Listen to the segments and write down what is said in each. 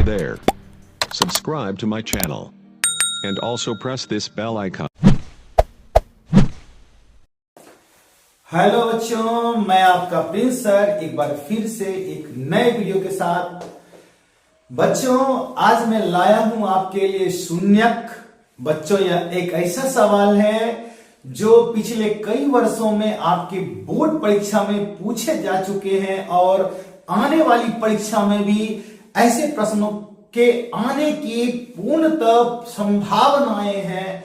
there. Subscribe to my channel. And also press this bell icon. Hello बच्चों, मैं आपका Prince sir एक बार फिर से एक नए वीडियो के साथ। बच्चों आज मैं लाया हूं आपके लिए शून्यक। बच्चों यह एक ऐसा सवाल है जो पिछले कई वर्षों में आपके बोर्ड परीक्षा में पूछे जा चुके हैं और आने वाली परीक्षा में भी ऐसे प्रश्नों के आने की पूर्णतः संभावनाएं हैं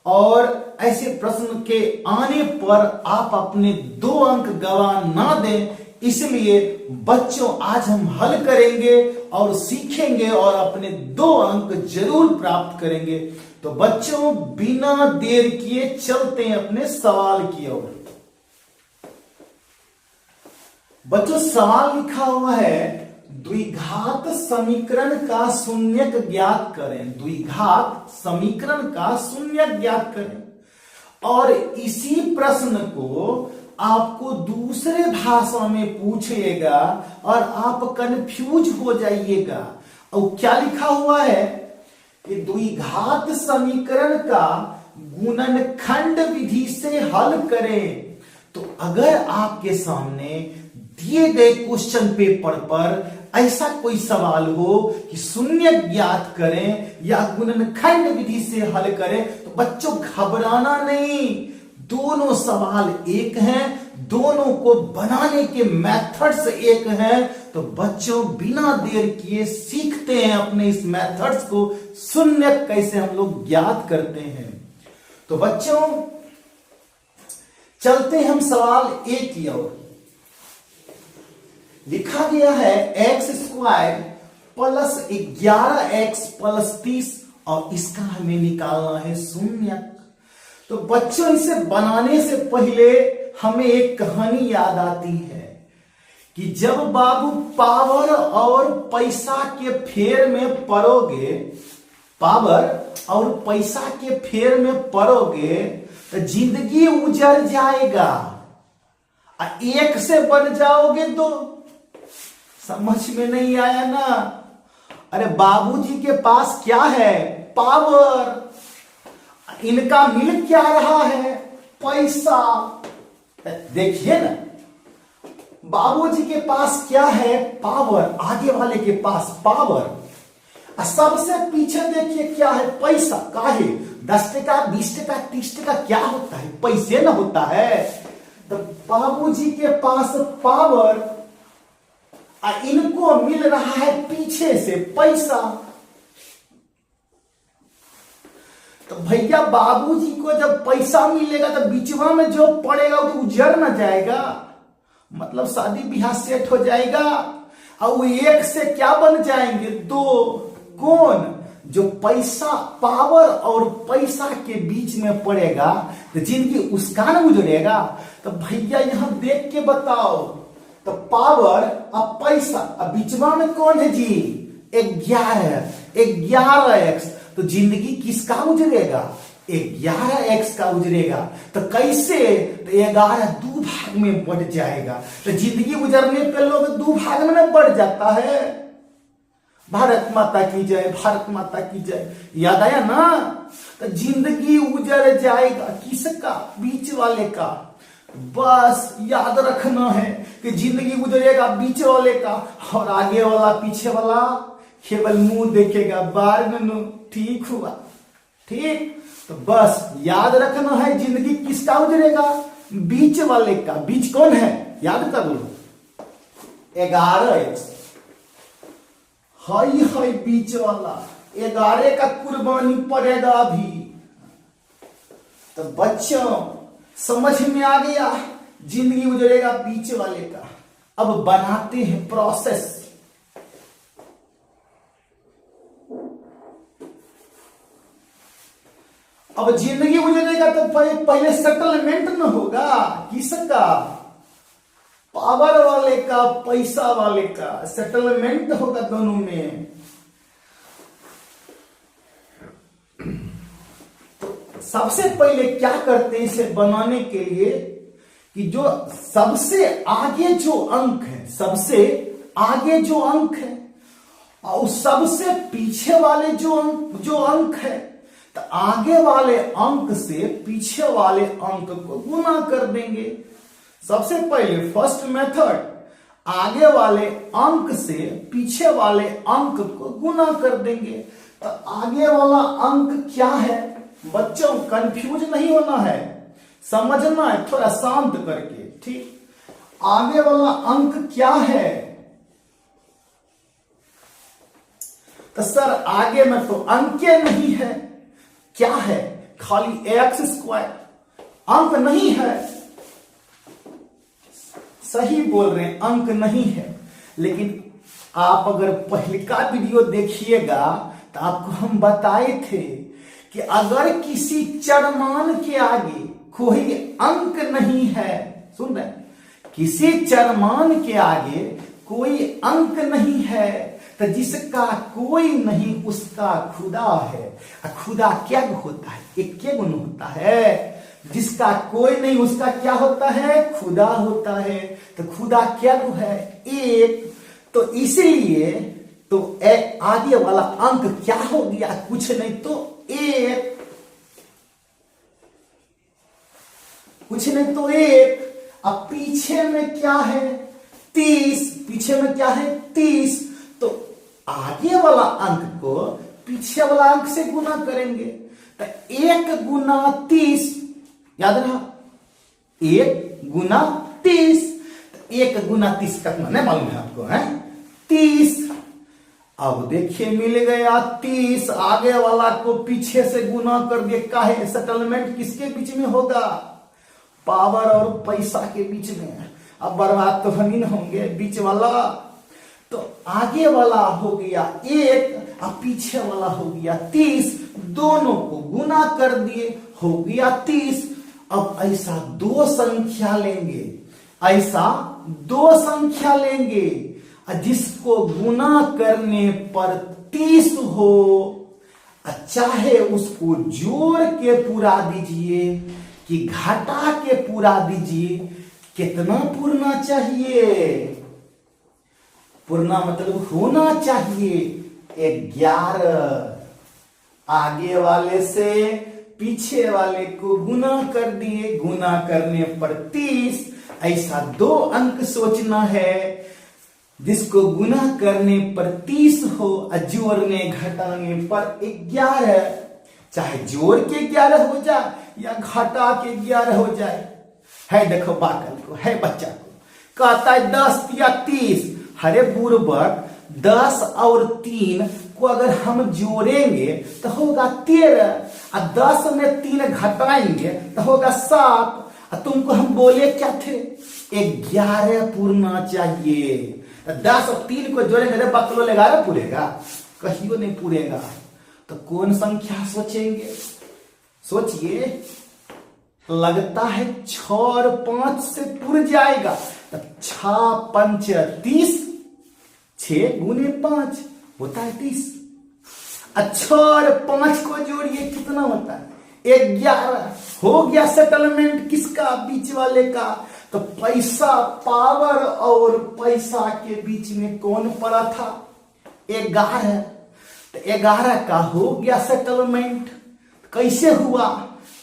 और ऐसे प्रश्न के आने पर आप अपने 2 अंक गवा ना दें। इसलिए बच्चों आज हम हल करेंगे और सीखेंगे और अपने 2 अंक जरूर प्राप्त करेंगे। तो बच्चों बिना देर किए चलते हैं अपने सवाल की ओर। बच्चों सवाल लिखा हुआ है द्विघात समीकरण का शून्यक ज्ञात करें। द्विघात समीकरण का शून्यक ज्ञात करें और इसी प्रश्न को आपको दूसरे भाषा में पूछेगा और आप कंफ्यूज हो जाइएगा। और क्या लिखा हुआ है कि द्विघात समीकरण का गुणनखंड विधि से हल करें। तो अगर आपके सामने दिए गए क्वेश्चन पेपर पर ऐसा कोई सवाल हो कि शून्य ज्ञात करें या गुणनखंड विधि से हल करें तो बच्चों घबराना नहीं, दोनों सवाल एक हैं, दोनों को बनाने के मेथड्स एक हैं। तो बच्चों बिना देर किए सीखते हैं अपने इस मेथड्स को, शून्य कैसे हम लोग ज्ञात करते हैं। तो बच्चों चलते हैं हम सवाल एक की ओर। लिखा गया है x² प्लस 11x प्लस 30 और इसका हमें निकालना है शून्यक। तो बच्चों इसे बनाने से पहले हमें एक कहानी याद आती है कि जब बाबू पावर और पैसा के फेर में पड़ोगे, पावर और पैसा के फेर में पड़ोगे तो जिंदगी उजड़ जाएगा। 1 से बन जाओगे तो समझ में नहीं आया ना। अरे बाबूजी के पास क्या है? पावर। इनका मिल क्या रहा है? पैसा। देखिए ना, बाबूजी के पास क्या है? पावर। आगे वाले के पास पावर। सबसे पीछे देखिए क्या है? पैसा। काहे? 10 टका 20 टका 30 टका क्या होता है? पैसे ना होता है। तो बाबूजी के पास पावर, इनको मिल रहा है पीछे से पैसा। तो भैया बाबूजी को जब पैसा मिलेगा तो बीचवा में जो पड़ेगा वो तो उजड़ ना जाएगा, मतलब शादी ब्याह सेट हो जाएगा और वो 1 से क्या बन जाएंगे? 2। कौन? जो पैसा, पावर और पैसा के बीच में पड़ेगा तो जिंदगी उसका ना उजड़ेगा। तो भैया यहां देख के बताओ, तो पावर अब पैसा, अब बीचवा में कौन है जी? 11x। तो जिंदगी किसका उजड़ेगा? 11x का उजड़ेगा। तो कैसे? तो 11 2 भाग में बढ़ जाएगा। तो जिंदगी उजड़ने पे लोग 2 भाग में बढ़ जाता है। भारत माता की जय, भारत माता की जय। याद आया ना? तो जिंदगी उजड़ जाएगा किसका? बीच वाले का। बस याद रखना है कि जिंदगी गुजरेगा बीच वाले का और आगे वाला पीछे वाला केवल मुंह देखेगा। बार में ठीक हुआ? ठीक। तो बस याद रखना है जिंदगी किसका गुजरेगा? बीच वाले का। बीच कौन है? याद कर लो, 11x। हाय बीच वाला 11 का कुर्बानी पड़ेगा अभी। तो बच्चों समझ में आ गया, जिंदगी गुजरेगा बीच वाले का। अब बनाते हैं प्रोसेस। अब जिंदगी गुजरेगा तो पहले सेटलमेंट न होगा। किसका? पावर वाले का, पैसा वाले का। सेटलमेंट होगा दोनों में। सबसे पहले क्या करते हैं इसे बनाने के लिए कि जो सबसे आगे जो अंक है, सबसे आगे जो अंक है और सबसे पीछे वाले जो अंक है, तो आगे वाले अंक से पीछे वाले अंक को गुना कर देंगे। सबसे पहले फर्स्ट मेथड, आगे वाले अंक से पीछे वाले अंक को गुना कर देंगे। तो आगे वाला अंक क्या है बच्चों, कंफ्यूज नहीं होना है, समझना है थोड़ा शांत करके, ठीक। आगे वाला अंक क्या है, तो सर आगे में तो अंक नहीं है, क्या है, खाली एक्स स्क्वायर, अंक नहीं है। सही बोल रहे हैं, अंक नहीं है, लेकिन आप अगर पहले का वीडियो देखिएगा तो आपको हम बताए थे कि अगर किसी चरमान के आगे कोई अंक नहीं है, सुन रहे, किसी चरमान के आगे कोई अंक नहीं है, तो जिसका कोई नहीं उसका खुदा है। खुदा क्या होता है, एक क्या गुण होता है, जिसका कोई नहीं उसका क्या होता है, खुदा होता है। तो खुदा क्या है, एक। तो इसलिए तो आगे वाला अंक क्या हो गया, कुछ नहीं तो एक, कुछ नहीं तो एक। अब पीछे में क्या है, 30, पीछे में क्या है 30, तो आगे वाला अंक को पीछे वाला अंक से गुना करेंगे। तो 1 गुना 30, याद रहा, 1 गुना 30, 1 गुना 30 कितना नहीं मालूम है आपको, है 30। अब देखिए मिल गया 30, आगे वाला को पीछे से गुना कर दिए। काहे, सेटलमेंट किसके बीच में होगा, पावर और पैसा के बीच में। अब बर्बाद तो हम ही होंगे बीच वाला, तो आगे वाला हो गया 1 और पीछे वाला हो गया 30, दोनों को गुना कर दिए, हो गया 30। अब ऐसा दो संख्या लेंगे, ऐसा दो संख्या लेंगे, जिसको गुना करने पर 30 हो, चाहे उसको जोड़ के पूरा दीजिए कि घटा के पूरा दीजिए। कितना पूर्णा चाहिए, पूर्णा मतलब होना चाहिए 11। आगे वाले से पीछे वाले को गुना कर दिए, गुना करने पर 30। ऐसा दो अंक सोचना है जिसको गुना करने पर 30 हो, जोड़ने घटाने पर 11। चाहे जोड़ के 11 हो जाए या घटा के 11 हो जाए। है देखो बाकल को, है बच्चा को कहता है 10 या 30। हरे बुर्बक, 10 और 3 को अगर हम जोड़ेंगे तो होगा 13, और 10 में 3 घटाएंगे तो होगा 7। तुमको हम बोले क्या थे, 11 पूर्णा चाहिए। 10 और 3 को जोड़ेंगे बकलो 11 पूरेगा, कहियो नहीं पूरेगा। तो कौन संख्या सोचेंगे, सोचिए। लगता है 6 और 5 से पुर जाएगा। तो 6 पंच 30, 6 गुने 5 होता है 30। 6 और 5 को जोड़िए कितना होता है 11। हो गया सेटलमेंट किसका, बीच वाले का। तो पैसा, पावर और पैसा के बीच में कौन पड़ा था, 11। तो 11 का हो गया सेटलमेंट। कैसे हुआ,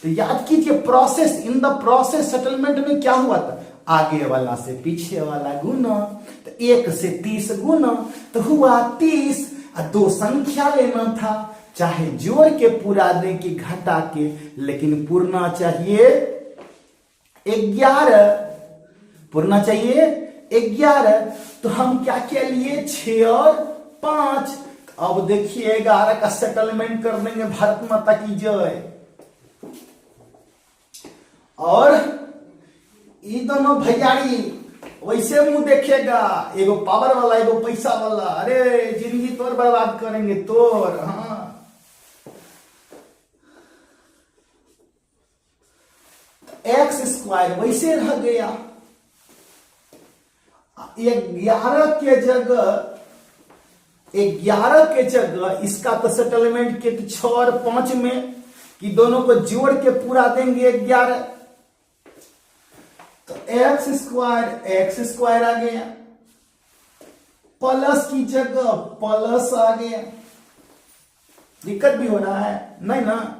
तो याद कीजिए process, in the process settlement में क्या हुआ था, आगे वाला से पीछे वाला गुना। तो 1 से 30 गुना तो हुआ 30। दो संख्या लेना था, चाहे जोड़ के पूरा दे कि घटा के, लेकिन पूर्णा चाहिए 11, पूर्णा चाहिए 11। तो हम क्या क्या लिए, 6 और 5। अब देखिए 11 का सेटलमेंट कर देंगे, भारत माता की जय। और ये दोनों भैयारी वैसे मुंह देखेगा, एगो पावर वाला एगो पैसा वाला। अरे जिंदगी तोर बर्बाद करेंगे तोर। हाँ, एक्स स्क्वायर वैसे रह गया। 11 के जगह इसका तो सेटलमेंट के 6 और 5 में कि दोनों को जोड़ के पूरा देंगे 11। तो एक्स स्क्वायर आ गया। प्लस की जगह प्लस आ गया, दिक्कत भी हो रहा है नहीं ना।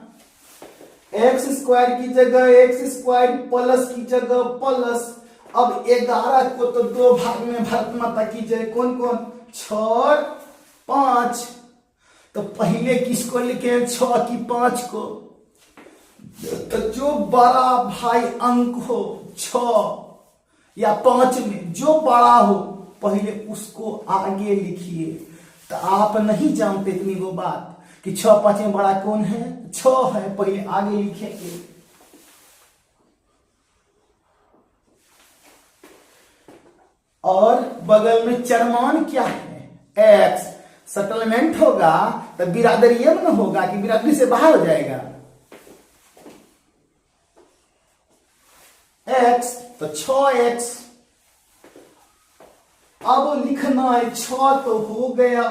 एक्स स्क्वायर की जगह एक्स स्क्वायर प्लस की जगह प्लस। अब 11 को तो दो भाग में भरत माता की जय, कौन कौन, 6 और 5। तो पहले किसको लिखे, 6 की 5 को। तो जो बड़ा भाई अंक हो 6 या 5 में जो बड़ा हो पहले उसको आगे लिखिए। तो आप नहीं जानते इतनी वो बात कि 6 5 में बड़ा कौन है, 6 है, पहले आगे लिखेंगे। और बगल में चरमान क्या है, एक्स। सेटलमेंट होगा तो बिरादरी में होगा कि बिरादरी से बाहर हो जाएगा, एक्स तो 6x। अब लिखना है 6 तो हो गया।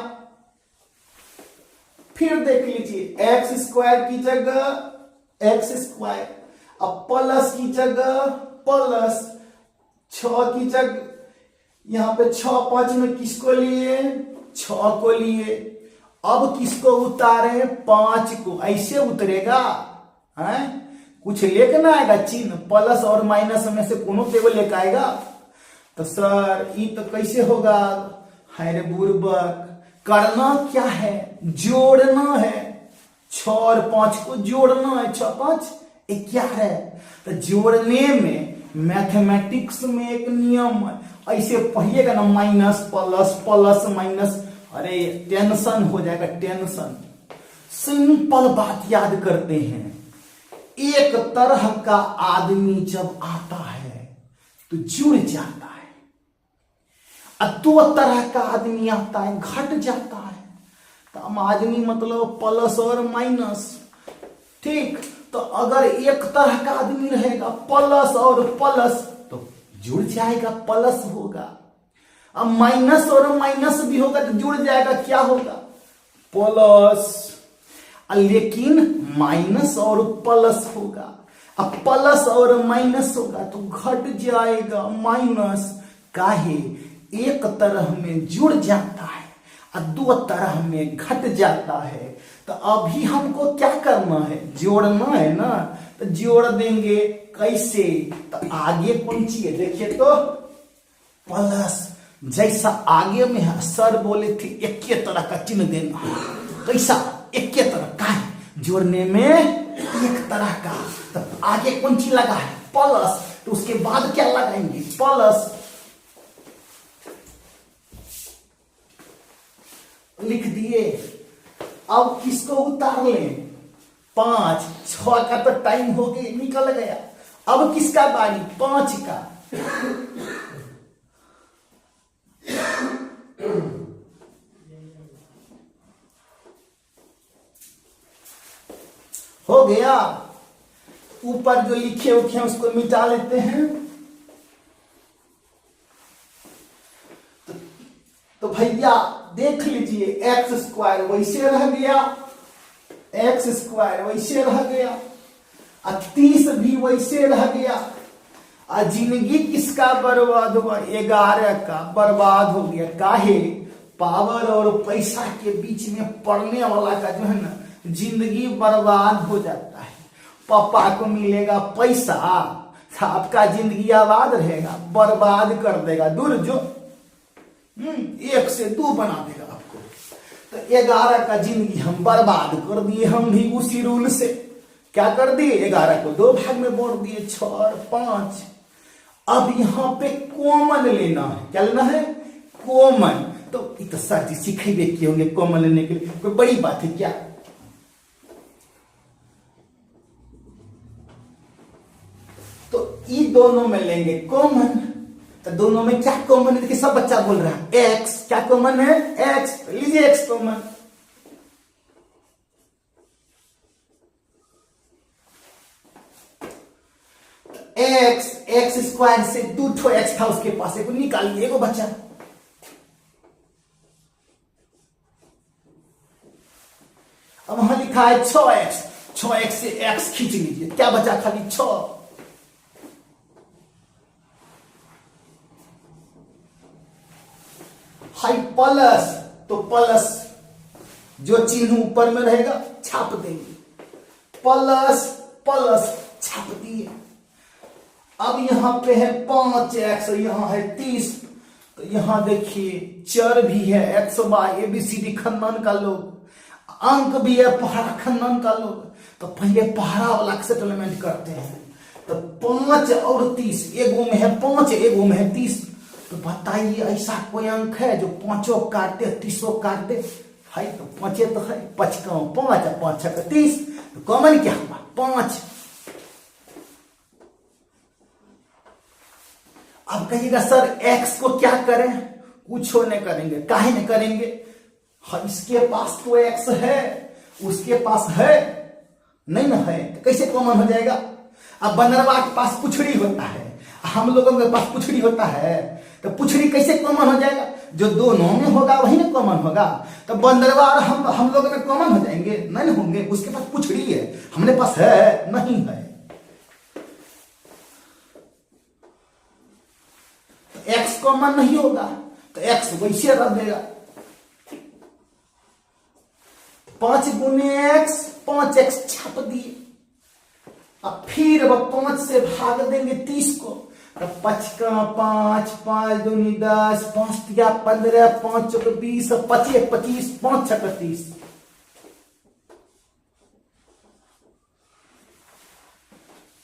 फिर देख लीजिए एक्स स्क्वायर की जगह एक्स स्क्वायर, अब प्लस की जगह प्लस, 6 की जगह यहां पे 6 5 में किसको लिए, 6 को लिए। अब किसको उतारे, 5 को। ऐसे उतरेगा है, कुछ लेके ना आएगा चिन्ह, प्लस और माइनस में से कोनो टेबल लेके आएगा। तो सर ये तो कैसे होगा, है बुर्बक। करना क्या है, जोड़ना है, 6 और 5 को जोड़ना है, 6 5 11। तो जोड़ने में मैथमेटिक्स में एक नियम है, ऐसे पढ़िएगा ना, माइनस प्लस प्लस माइनस, अरे टेंशन हो जाएगा, टेंशन। सिंपल बात याद करते हैं, एक तरह का आदमी जब आता है तो जुड़ जाता है, और 2 तरह का आदमी आता है घट जाता है। तो हम आदमी मतलब प्लस और माइनस, ठीक। तो अगर एक तरह का आदमी रहेगा प्लस और प्लस तो जुड़ जाएगा, प्लस होगा। अब माइनस और माइनस भी होगा तो जुड़ जाएगा, क्या होगा, प्लस। लेकिन माइनस और प्लस होगा, अब प्लस और माइनस होगा तो घट जाएगा, माइनस। काहे, एक तरह में जुड़ जाता है और 2 तरह में घट जाता है। तो अभी हमको क्या करना है, जोड़ना है ना। तो जोड़ देंगे कैसे, तो आगे कौन चीज है देखिए, तो प्लस। जैसा आगे में है, सर बोले थे एक ही तरह का चिन्ह देना, कैसा, एक ही तरह का है, जोड़ने में एक तरह का। तो आगे कौन चीज लगा है, प्लस। तो उसके बाद क्या लगाएंगे, प्लस लिख दिए। अब किसको उतार लें, 5 6 का तो टाइम हो गया, निकल गया। अब किसका बारी, 5 का। हो गया। ऊपर जो लिखे उखे उसको मिटा लेते हैं। तो भैया देख लीजिए, एक्स स्क्वायर वैसे रह गया, एक्स स्क्वायर वैसे रह गया, और 30 भी वैसे रह गया। और जिंदगी किसका बर्बाद हुआ, 11 का बर्बाद हो गया। काहे, पावर और पैसा के बीच में पड़ने वाला का जो है ना, जिंदगी बर्बाद हो जाता है। पापा को मिलेगा पैसा, आपका जिंदगी आबाद रहेगा, बर्बाद कर देगा, दूर जो 1 से 2 बना देगा आपको। तो 11 का जिंदगी हम बर्बाद कर दिए, हम भी उसी रूल से क्या कर दिए, 11 को 2 भाग में बांट दिए, 6 और 5। अब यहां पे कॉमन लेना है, क्या लेना है, कॉमन। तो सर जी सिखेबे किए होंगे कॉमन लेने के लिए, कोई बड़ी बात है क्या। तो ये दोनों में लेंगे कॉमन। तो दोनों में क्या कॉमन है, सब बच्चा बोल रहा है एक्स, क्या कॉमन है, एक्स। लीजिए x common. X, x square से 2 ठो एक्स था उसके पास, एक निकालिए, एगो बच्चा। अब वहां लिखा है 6x, 6x से x खींच लीजिए, क्या बचा, खाली 6। हाई प्लस, तो प्लस जो चिन्ह ऊपर में रहेगा छाप देंगे, प्लस प्लस छाप दिए। अब यहां पे है 5x, यहां है 30, तो यहां देखिए चर भी है x y ABCD खंडन का लोग, अंक भी है पहाड़ा खंडन का लोग। तो पहले पहाड़ा वाला सेटलमेंट करते हैं। तो 5 और 30, एगो में है 5 एगो में है 30, तो बताइए ऐसा कोई अंक है जो 5 काट दे 30 काट दे? है तो 5 तो है, 5 का 5 5 का 30, तो कॉमन क्या हुआ 5। अब कहिएगा सर x को क्या करें? कुछ नहीं करेंगे। काहे नहीं करेंगे? इसके पास तो x है, उसके पास है नहीं ना है, तो कैसे कॉमन हो जाएगा? अब बंदरवा के पास पुछड़ी होता है, हम लोगों के पास पुछड़ी होता है, तो पुछड़ी कैसे कॉमन हो जाएगा? जो दोनों में होगा वही ना कॉमन होगा। तो बंदरवा और हम लोगों में कॉमन हो जाएंगे? नहीं होंगे। उसके पास पुछड़ी है, हमने पास है नहीं है। x कॉमन नहीं होगा तो x वैसे रख देगा। 5 गुने x, 5x छाप दिए। अब फिर अब 5 से भाग देंगे 30 को, तो 5 का 5, 5 दूनी 10, 5 तिया 15, 5 चौक 20, 25 25, 5 छक 30।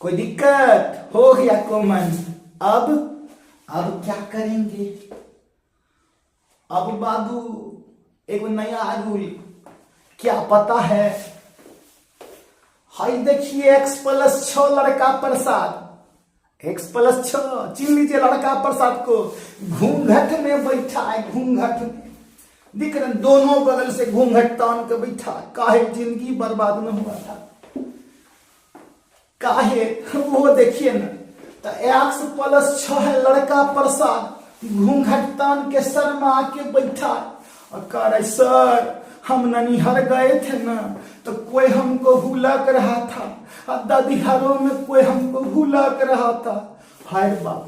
कोई दिक्कत? हो गया कॉमन। अब क्या करेंगे? अब बाबू एक नया रूल क्या पता है? हाई देखिए x प्लस 6 लड़का प्रसाद, x प्लस 6 चिन्ह लीजिए लड़का प्रसाद को। घूंघट में बैठा है, घूंघट में दिख रहे दोनों बगल से घूंघट तान के बैठा। काहे जिंदगी बर्बाद न हुआ था? काहे? वो देखिए ना, तो x प्लस 6 है लड़का प्रसाद, घूंघट तान के शर्मा के बैठा और कह रहे सर हम ननिहर गए थे ना, तो कोई हमको हुलक रहा था, और ददिहरों में कोई हमको हुलक रहा था। हाय बाप,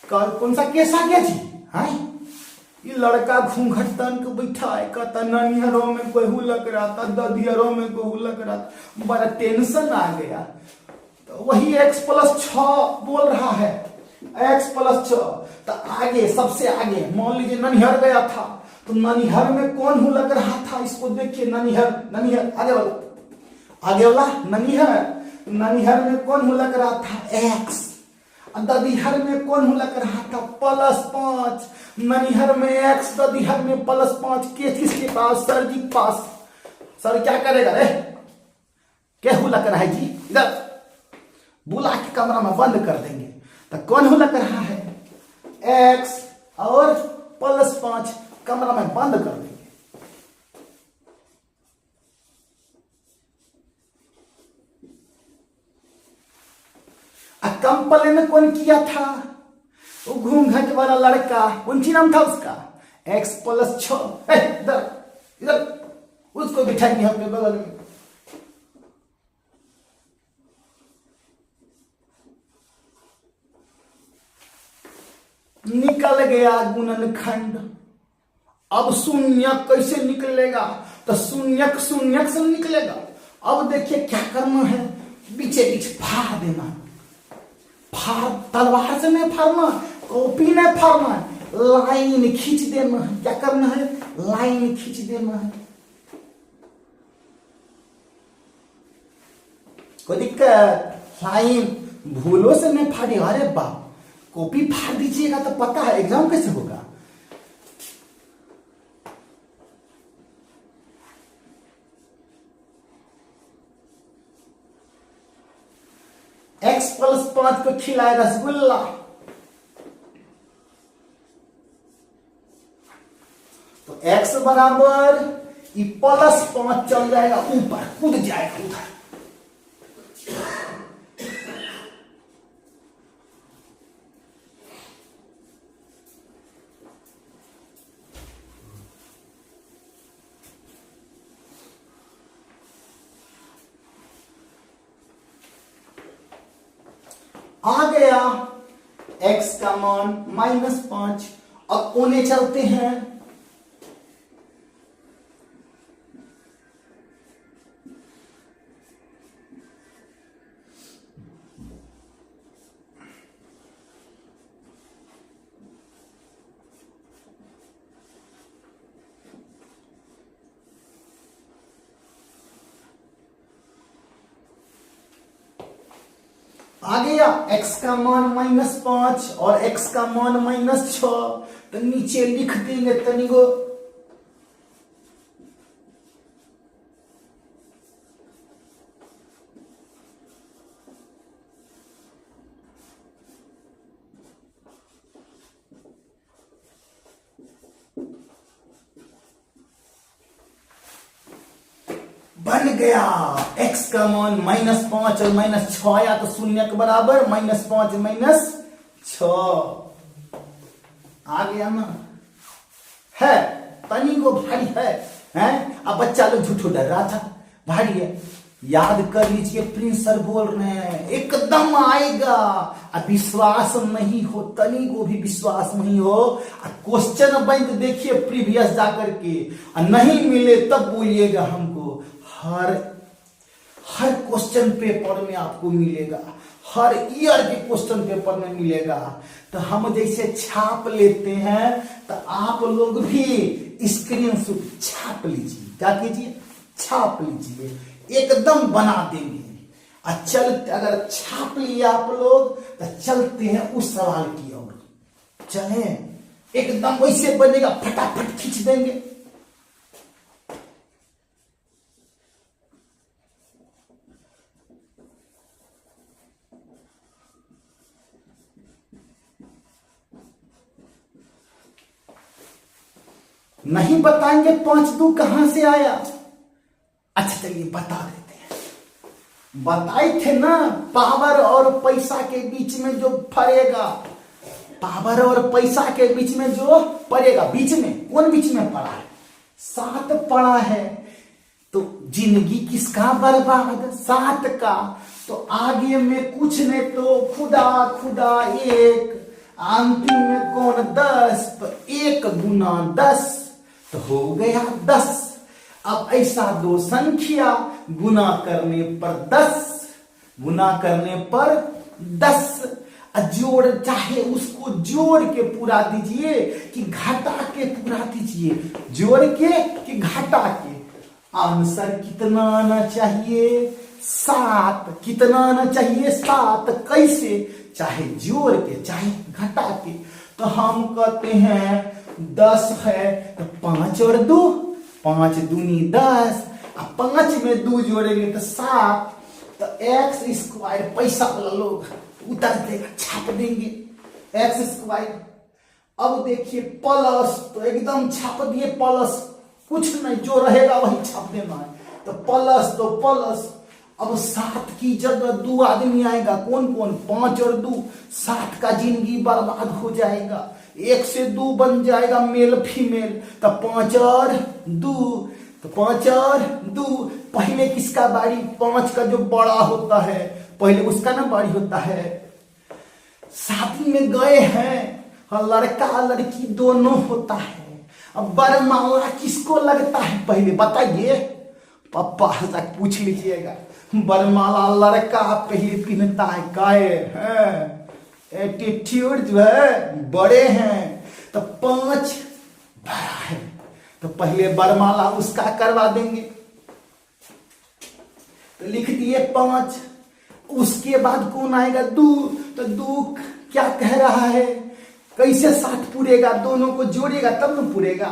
कौन सा केस आ गया जी? हाय ये लड़का घूंघट तान के बैठा है, कहता ननिहरों में कोई हुलक रहा था, ददिहरों में कोई हुलक रहा था। बड़ा टेंशन आ गया। तो वही x प्लस 6 बोल रहा है, x प्लस 6। तो आगे सबसे आगे मान लीजिए ननिहर गया था, तो ननिहर में कौन हुलक रहा था? इसको देखिए, ननिहर ननिहर आगे वाला ननिहर में कौन हुलक रहा था? x। ददिहर में कौन हुलक रहा था? प्लस 5। ननिहर में x, ददिहर में प्लस 5। किसके पास? सर जी पास। सर क्या करेगा रे? क्या हुलक रहा है जी? इधर बुला के कमरा में बंद कर देंगे। तो कौन हुलक रहा है? x और प्लस 5, कमरा में बंद कर देंगे। कंप्लेन में कौन किया था? वो घूंघट वाला लड़का, कौन सी नाम था उसका? x plus 6। इधर इधर उसको बिठाएंगे अपने बगल में। निकल गया गुणनखंड। अब शून्य कैसे निकलेगा? तो शून्यक शून्यक से निकलेगा। अब देखिए क्या करना है, बीचे बीच फाड़ देना। फाड़, तलवार से नहीं फाड़ना, कॉपी नहीं फाड़ना, लाइन खींच देना है। क्या करना है? लाइन खींच देना है। कोई दिक्कत? लाइन भूलों से नहीं फाड़े। अरे बाप, कॉपी फाड़ दीजिएगा तो पता है एग्जाम कैसे होगा। x प्लस 5 को खिलाए रसगुल्ला। तो x बराबर ये प्लस 5 चल जाएगा ऊपर, कूद जाएगा उधर। आ गया x का मान -5। अब कोने चलते हैं, आ गया x का मान -5 और x का मान -6। तो नीचे लिख देंगे तनिको। बन गया x का मान -5 और -6 आया तो शून्य के बराबर -5 -6 आ गया ना। है तनी को भारी है। अब बच्चा लोग झूठो डर रहा था, भारी है। याद कर लीजिए प्रिंस सर बोल रहे हैं एकदम आएगा। अब विश्वास नहीं हो, तनी को भी विश्वास नहीं हो, क्वेश्चन बैंक देखिए प्रीवियस जाकर के, नहीं मिले तब बोलिएगा हमको। हर क्वेश्चन पेपर में आपको मिलेगा, हर ईयर के क्वेश्चन पेपर में मिलेगा। तो हम जैसे छाप लेते हैं तो आप लोग भी स्क्रीनशॉट छाप लीजिए। क्या कीजिए? छाप लीजिए, एकदम बना देंगे। चल अगर छाप लिए आप लोग तो चलते हैं उस सवाल की ओर। चले एकदम वैसे बनेगा, फटाफट खींच देंगे। नहीं बताएंगे 5×2 कहां से आया? अच्छा चलिए बता देते हैं। बताए थे ना, पावर और पैसा के बीच में जो फरेगा, पावर और पैसा के बीच में जो पड़ेगा, बीच में कौन बीच में पड़ा है? 7 पड़ा है। तो जिंदगी किसका बर्बाद? 7 का। तो आगे में कुछ नहीं तो खुदा खुदा 1, अंतिम में कौन 10, तो 1 × 10 तो हो गया 10। अब ऐसा दो संख्या गुना करने पर 10, गुना करने पर 10, जोड़ चाहे उसको जोड़ के पूरा दीजिए कि घटा के पूरा दीजिए, जोड़ के कि घटा के। आंसर कितना आना चाहिए? 7। कितना आना चाहिए? 7। कैसे? चाहे जोड़ के चाहे घटा के। तो हम कहते हैं 10 है तो 5 और 2, 5 दूनी 10, अब 5 में 2 जोड़ेंगे तो 7। तो x², पैसा वाला लोग उतर देगा, छाप देंगे x²। अब देखिए प्लस, तो एकदम छाप दिए प्लस, कुछ नहीं, जो रहेगा वही छाप देना है। तो प्लस तो प्लस। अब 7 की जगह 2 आदमी आएगा, कौन कौन? 5 और 2, 7 का जिंदगी बर्बाद हो जाएगा। 1 से 2 बन जाएगा मेल फीमेल, तो 5 और 2, तो 5 और 2। पहले किसका बारी? 5 का जो बड़ा होता है पहले उसका ना बारी होता है। शादी में गए हैं, लड़का लड़की दोनों होता है। अब बरमाला किसको लगता है पहले बताइए? पापा से पूछ लीजिएगा। बरमाला लड़का पहले पहनता है, काहे हैं? एटीट्यूड जो है बड़े हैं। तो 5 बड़ा है तो पहले बरमाला उसका करवा देंगे। तो लिख दिए 5। उसके बाद कौन आएगा? 2। तो 2 क्या कह रहा है? कैसे 7 पूरेगा? दोनों को जोड़ेगा तब न पूरेगा।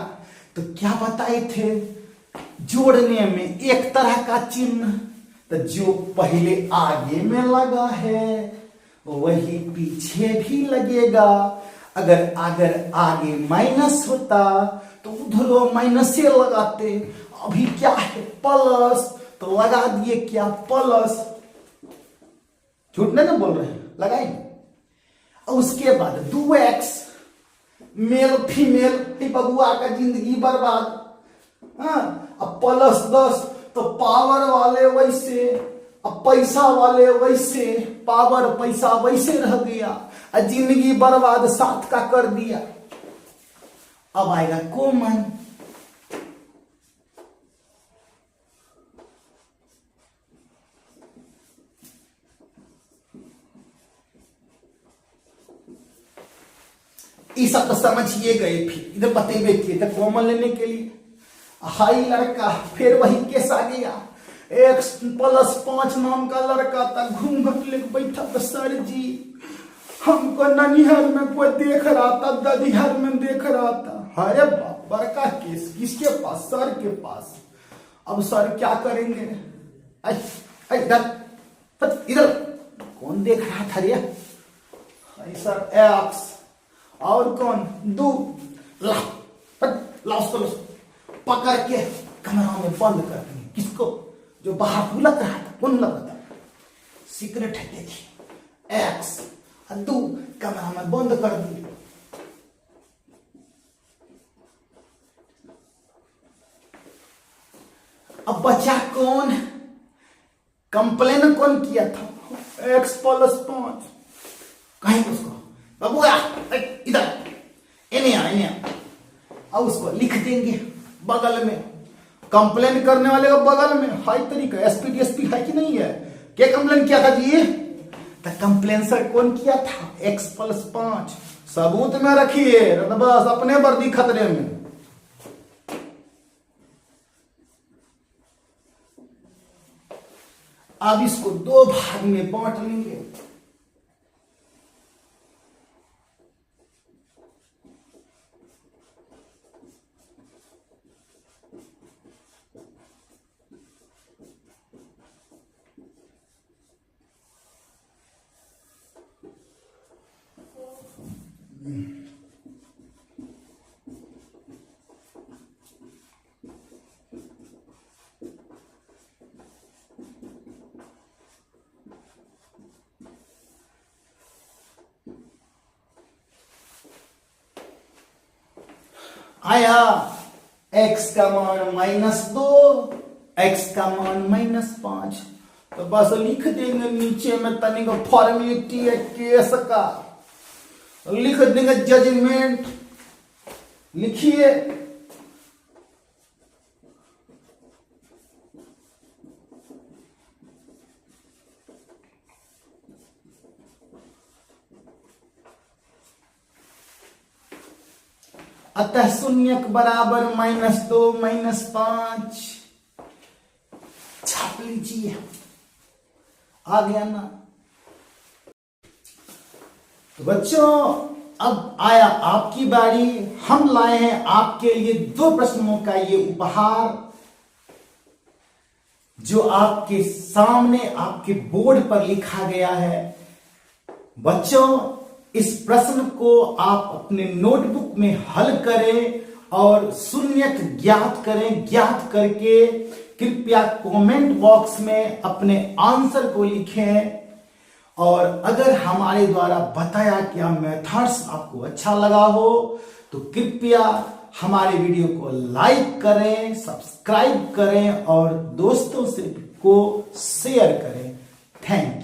तो क्या बताए थे? जोड़ने में एक तरह का चिन्ह, तो जो पहले आगे में लगा है वही पीछे भी लगेगा। अगर आगे माइनस होता तो उधर माइनस से लगाते। अभी क्या है? प्लस, तो लगा दिए क्या? प्लस। झूठ नहीं ना बोल रहे हैं, लगाएंगे। उसके बाद 2x, मेल फीमेल, बबुआ का जिंदगी बर्बाद। अब +10, तो पावर वाले वैसे, अब पैसा वाले वैसे, पावर पैसा वैसे रह गया, जिंदगी बर्बाद 7 का कर दिया। अब आएगा कॉमन। ये सब तो समझिए गए, फिर इधर बतेबे किए थे कॉमन लेने के लिए। हाई लड़का, फिर वही केस आ गया। x+5 नाम का लड़का था, घूंघट लेके बैठा था। सर जी हमको ननिहाल में कोई देख रहा था, ददिहाल में देख रहा था। अरे बाप, बड़का केस किसके पास? सर के पास। अब सर क्या करेंगे? इधर इधर कौन देख रहा था रे? सर एक्स और कौन? दो लाओ उसको पकड़ के कमरा में बंद कर देंगे। किसको? जो बाहर लग रहा था, कौन लग रहा था? सीक्रेट है, देखिए एक्स दो कमरा में बंद कर दिए। अब बचा कौन? कंप्लेन कौन किया था? x+5। कहीं उसको बाबू इधर इन्हें अब उसको लिख देंगे बगल में, कंप्लेन करने वाले का बगल में। हाई तरीका एसपी डीएसपी है कि नहीं है? क्या कंप्लेन किया था जी? तो कंप्लेन सर कौन किया था? x+5 सबूत में रखिए, बस अपने वर्दी खतरे में। अब इसको दो भाग में बांट लेंगे। आया x का मान -2, x का मान -5। तो बस लिख देंगे नीचे में तनिक फॉर्मेलिटी है केस का, लिख देंगे जजमेंट। लिखिए अतः शून्यक बराबर -2 -5। छाप लीजिए, आ गया ना? तो बच्चों अब आया आपकी बारी। हम लाए हैं आपके लिए 2 प्रश्नों का ये उपहार, जो आपके सामने आपके बोर्ड पर लिखा गया है। बच्चों इस प्रश्न को आप अपने नोटबुक में हल करें और शून्यक ज्ञात करें। ज्ञात करके कृपया कमेंट बॉक्स में अपने आंसर को लिखें। और अगर हमारे द्वारा बताया गया मेथड्स आपको अच्छा लगा हो तो कृपया हमारे वीडियो को लाइक करें, सब्सक्राइब करें और दोस्तों से को शेयर करें। Thank you.